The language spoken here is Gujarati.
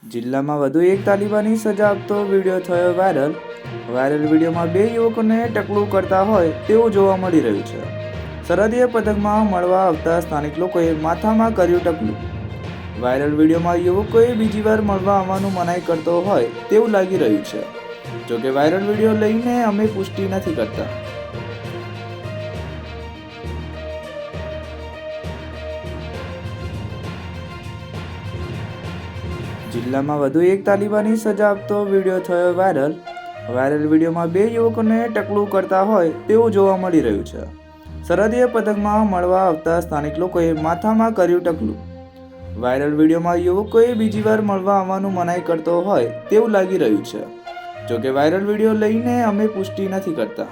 જિલ્લામાં વધુ એક તાલિબાની સજા આપતો વિડીયો થયો વાયરલ વિડીયોમાં બે યુવકોને ટકલું કરતા હોય તેવું જોવા મળી રહ્યું છે. સરહદીય પથકમાં મળવા આવતા સ્થાનિક લોકોએ માથામાં કર્યું ટકલું. વાયરલ વિડીયોમાં યુવકોએ બીજી વાર મળવા આવવાનું મનાઈ કરતો હોય તેવું લાગી રહ્યું છે. જોકે વાયરલ વિડીયો લઈને અમે પુષ્ટિ નથી કરતા. જિલ્લામાં વધુ એક તાલિબાની સજા આપતો વિડીયો થયો વાયરલ વિડીયોમાં બે યુવકોને ટકલું કરતા હોય તેવું જોવા મળી રહ્યું છે. સરહદીય પથકમાં મળવા આવતા સ્થાનિક લોકોએ માથામાં કર્યું ટકલું. વાયરલ વિડીયોમાં યુવકોએ બીજી વાર મળવા આવવાનું મનાઈ કરતો હોય તેવું લાગી રહ્યું છે. જોકે વાયરલ વિડીયો લઈને અમે પુષ્ટિ નથી કરતા.